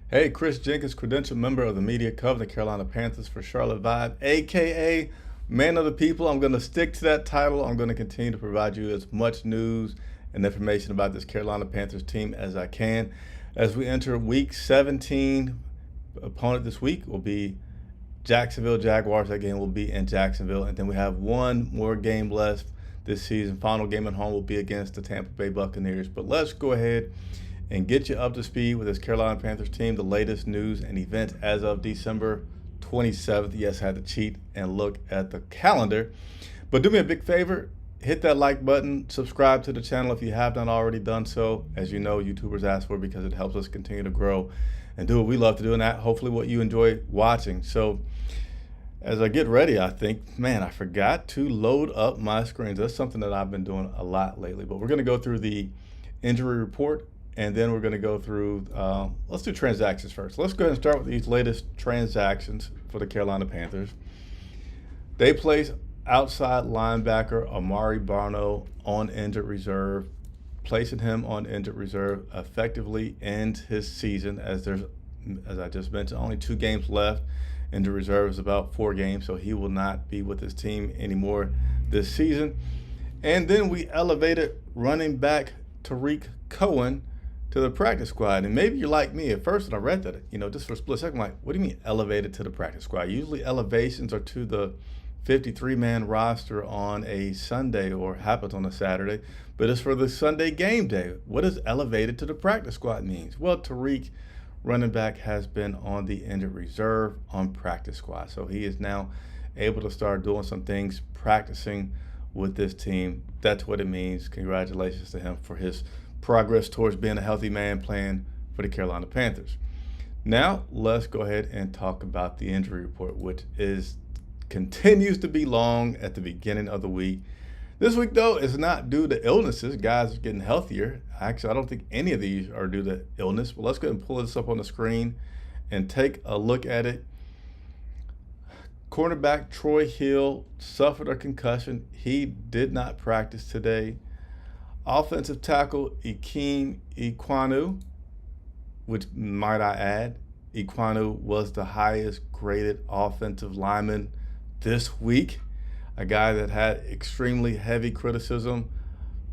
Hey, Chris Jenkins, credentialed member of the media cover the Carolina Panthers for Charlotte Vibe, aka Man of the People. I'm going to stick to that title. I'm going to continue to provide you as much news and information about this Carolina Panthers team as I can. As we enter week 17, opponent this week will be Jacksonville Jaguars. That game will be in Jacksonville. And then we have one more game left this season. Final game at home will be against the Tampa Bay Buccaneers. But let's go ahead and get you up to speed with this Carolina Panthers team, the latest news and events as of December 27th. Yes, I had to cheat and look at the calendar. But do me a big favor, hit that like button, subscribe to the channel if you have not already done so. As you know, YouTubers ask for it because it helps us continue to grow and do what we love to do, and that hopefully what you enjoy watching. So as I get ready, I think, man, I forgot to load up my screens. That's something that I've been doing a lot lately. But we're going to go through the injury report, and then we're going to go through, let's do transactions first. Let's go ahead and start with these latest transactions for the Carolina Panthers. They place outside linebacker Amare Barno on injured reserve. Placing him on injured reserve effectively ends his season, as there's, as I just mentioned, only 2 games left. Injured reserve is about 4 games, so he will not be with his team anymore this season. And then we elevated running back Tariq Cohen to the practice squad. And maybe you're like me. At first, when I read that, just for a split second, I'm like, what do you mean elevated to the practice squad? Usually elevations are to the 53-man roster on a Sunday, or happens on a Saturday, but it's for the Sunday game day. What does elevated to the practice squad means? Well, Tariq, running back, has been on the injured reserve on practice squad. So he is now able to start doing some things, practicing with this team. That's what it means. Congratulations to him for his progress towards being a healthy man playing for the Carolina Panthers. Now let's go ahead and talk about the injury report, which continues to be long at the beginning of the week. This week, though, is not due to illnesses. Guys are getting healthier. Actually, I don't think any of these are due to illness. But let's go ahead and pull this up on the screen and take a look at it. Cornerback Troy Hill suffered a concussion. He did not practice today. Offensive tackle Ikem Ekwonu, which, might I add, Ekwonu was the highest graded offensive lineman this week. A guy that had extremely heavy criticism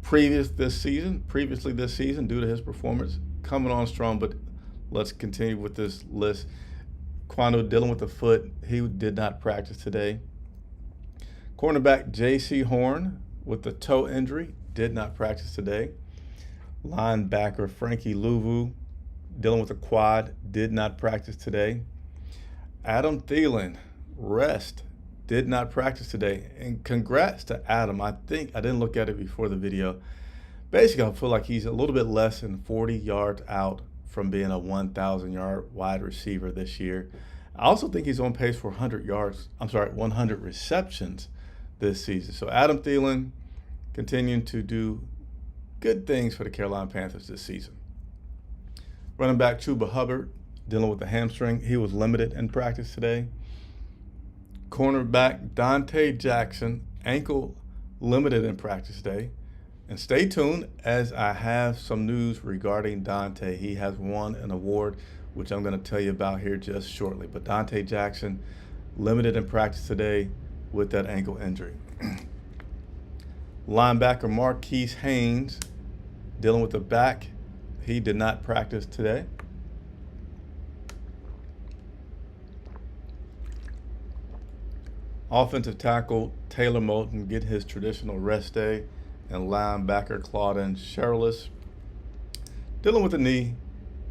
previously this season due to his performance, coming on strong. But let's continue with this list. Ekwonu dealing with the foot. He did not practice today. Cornerback J.C. Horn with the toe injury did not practice today. Linebacker Frankie Louvu dealing with a quad, did not practice today. Adam Thielen, rest, did not practice today. And congrats to Adam. I think, I didn't look at it before the video. Basically, I feel like he's a little bit less than 40 yards out from being a 1,000-yard wide receiver this year. I also think he's on pace for 100 receptions this season. So Adam Thielen continuing to do good things for the Carolina Panthers this season. Running back Chuba Hubbard dealing with the hamstring. He was limited in practice today. Cornerback Dante Jackson, ankle limited in practice today. And stay tuned, as I have some news regarding Dante. He has won an award, which I'm going to tell you about here just shortly. But Dante Jackson limited in practice today with that ankle injury. Linebacker Marquise Haynes dealing with the back. He did not practice today. Offensive tackle Taylor Moulton get his traditional rest day. And linebacker Claudin Sherrillis dealing with a knee,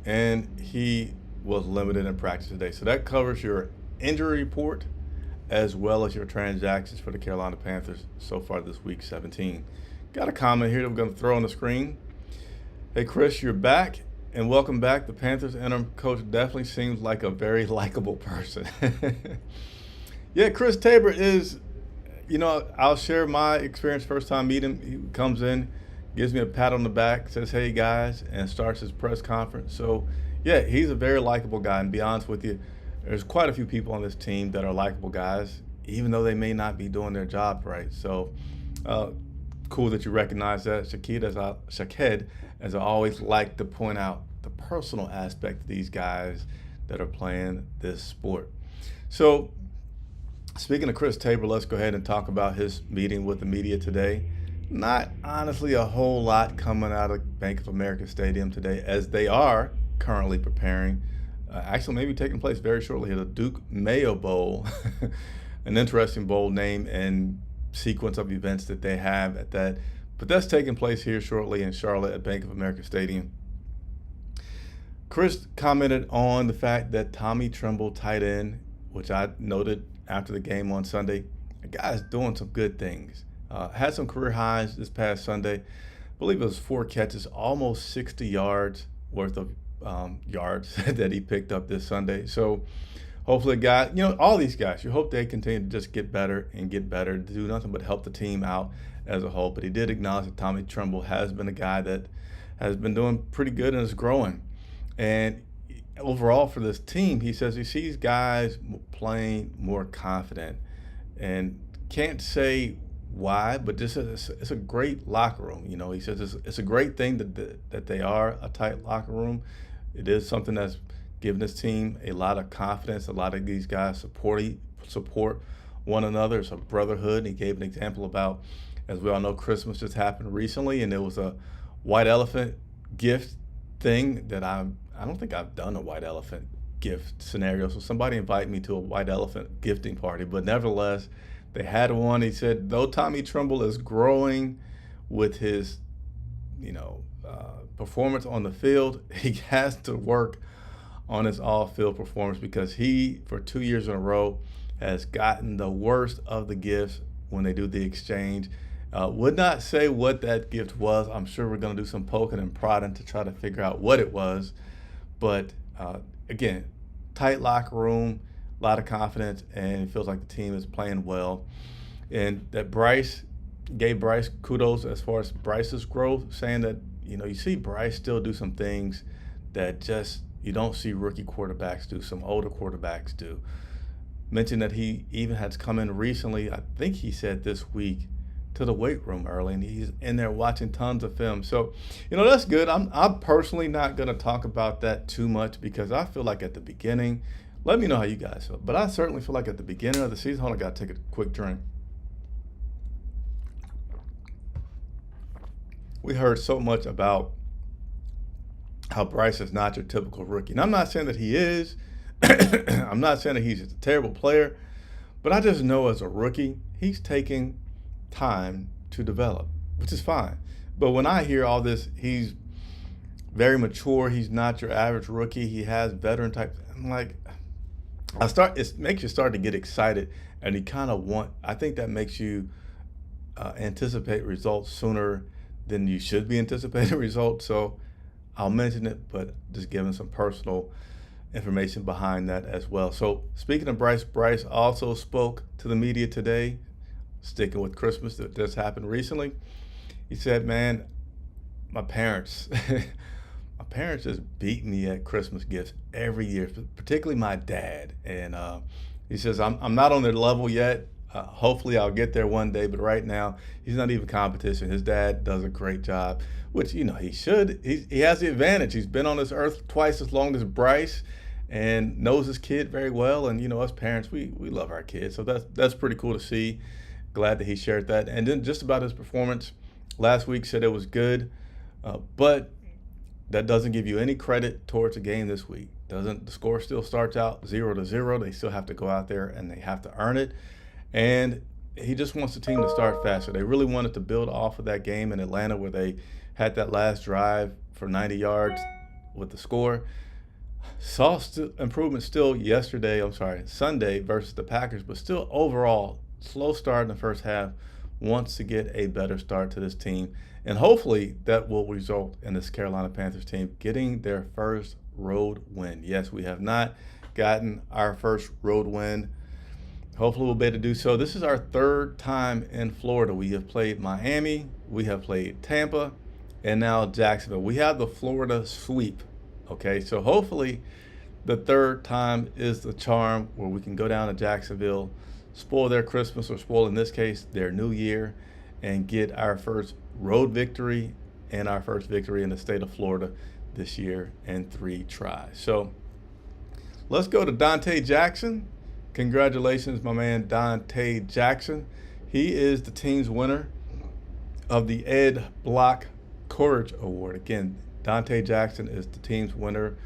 and he was limited in practice today. So that covers your injury report as well as your transactions for the Carolina Panthers so far this week 17. Got a comment here that we're going to throw on the screen. Hey, Chris, you're back, and welcome back. The Panthers interim coach definitely seems like a very likable person. Yeah, Chris Tabor is, I'll share my experience first time meeting him. He comes in, gives me a pat on the back, says, hey, guys, and starts his press conference. So, yeah, he's a very likable guy. And to be honest with you, there's quite a few people on this team that are likable guys, even though they may not be doing their job right. So, cool that you recognize that. Shaked, as I always like to point out, the personal aspect of these guys that are playing this sport. So speaking of Chris Tabor, let's go ahead and talk about his meeting with the media today. Not honestly a whole lot coming out of Bank of America Stadium today, as they are currently preparing, actually maybe taking place very shortly here, the Duke Mayo Bowl, an interesting bowl name and sequence of events that they have at that. But that's taking place here shortly in Charlotte at Bank of America Stadium. Chris commented on the fact that Tommy Tremble, tight end, which I noted after the game on Sunday, the guy's doing some good things. Had some career highs this past Sunday. I believe it was 4 catches, almost 60 yards worth of yards that he picked up this Sunday. So hopefully, all these guys, you hope they continue to just get better and get better, to do nothing but help the team out as a whole. But he did acknowledge that Tommy Tremble has been a guy that has been doing pretty good and is growing. And overall for this team, he says he sees guys playing more confident, and can't say why, but just it's a great locker room. He says it's a great thing that they are a tight locker room. It is something that's given this team a lot of confidence. A lot of these guys support one another. It's a brotherhood. And he gave an example about, as we all know, Christmas just happened recently, and there was a white elephant gift thing that I don't think I've done a white elephant gift scenario. So somebody invited me to a white elephant gifting party, but nevertheless, they had one. He said, though Tommy Tremble is growing with his, performance on the field, he has to work on his off-field performance, because he, for 2 years in a row, has gotten the worst of the gifts when they do the exchange. Would not say what that gift was. I'm sure we're going to do some poking and prodding to try to figure out what it was. But again, tight locker room, a lot of confidence, and it feels like the team is playing well. And that Bryce gave Bryce kudos as far as Bryce's growth, saying that, you see Bryce still do some things that just you don't see rookie quarterbacks do, some older quarterbacks do. Mentioned that he even has come in recently, I think he said this week, to the weight room early, and he's in there watching tons of film. So, that's good. I'm personally not going to talk about that too much, because I feel like at the beginning, let me know how you guys feel, but I certainly feel like at the beginning of the season, hold on, I got to take a quick drink. We heard so much about how Bryce is not your typical rookie. And I'm not saying that he is. I'm not saying that he's a terrible player, but I just know as a rookie, he's taking time to develop, which is fine. But when I hear all this, he's very mature, he's not your average rookie, he has veteran type, I'm like, it makes you start to get excited, and you kind of I think that makes you anticipate results sooner than you should be anticipating results. So I'll mention it, but just giving some personal information behind that as well. So speaking of Bryce also spoke to the media today, sticking with Christmas that just happened recently. He said, man, my parents just beat me at Christmas gifts every year, particularly my dad. And he says, I'm not on their level yet. Hopefully I'll get there one day, but right now he's not even competition. His dad does a great job, which, he should. He has the advantage. He's been on this earth twice as long as Bryce and knows his kid very well. And, us parents, we love our kids. So that's pretty cool to see. Glad that he shared that. And then just about his performance last week, said it was good, but that doesn't give you any credit towards the game this week. The score still starts out 0-0. They still have to go out there and they have to earn it. And he just wants the team to start faster. They really wanted to build off of that game in Atlanta where they had that last drive for 90 yards with the score. Saw improvement still Sunday versus the Packers, but still overall, slow start in the first half. Wants to get a better start to this team. And hopefully that will result in this Carolina Panthers team getting their first road win. Yes, we have not gotten our first road win. Hopefully we'll be able to do so. This is our third time in Florida. We have played Miami, we have played Tampa, and now Jacksonville. We have the Florida sweep, okay? So hopefully the third time is the charm, where we can go down to Jacksonville, spoil their Christmas, or spoil, in this case, their New Year, and get our first road victory and our first victory in the state of Florida this year in 3 tries. So let's go to Dante Jackson. Congratulations, my man Dante Jackson. He is the team's winner of the Ed Block Courage Award. Again, Dante Jackson is the team's winner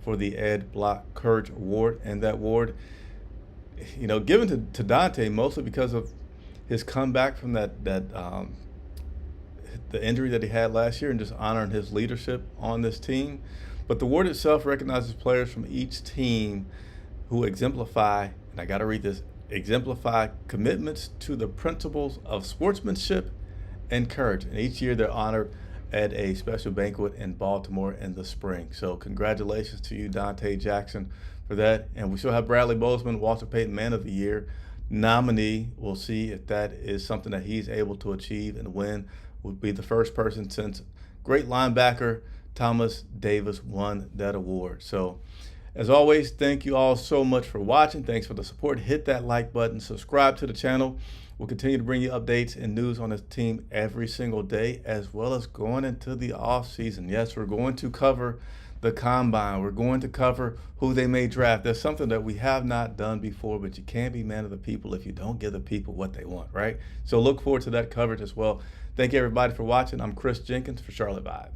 for the Ed Block Courage Award, and that award, given to Dante mostly because of his comeback from the injury that he had last year, and just honoring his leadership on this team. But the award itself recognizes players from each team who exemplify, and I got to read this, exemplify commitments to the principles of sportsmanship and courage. And each year they're honored at a special banquet in Baltimore in the spring. So congratulations to you, Dante Jackson, for that. And we still have Bradley Bozeman, Walter Payton Man of the Year nominee. We'll see if that is something that he's able to achieve and win. Would be the first person since great linebacker Thomas Davis won that award. So as always, thank you all so much for watching. Thanks for the support. Hit that like button, subscribe to the channel. We'll continue to bring you updates and news on this team every single day, as well as going into the off season. Yes, we're going to cover the combine. We're going to cover who they may draft. That's something that we have not done before, but you can't be man of the people if you don't give the people what they want, right? So look forward to that coverage as well. Thank you everybody for watching. I'm Chris Jenkins for Charlotte Vibe.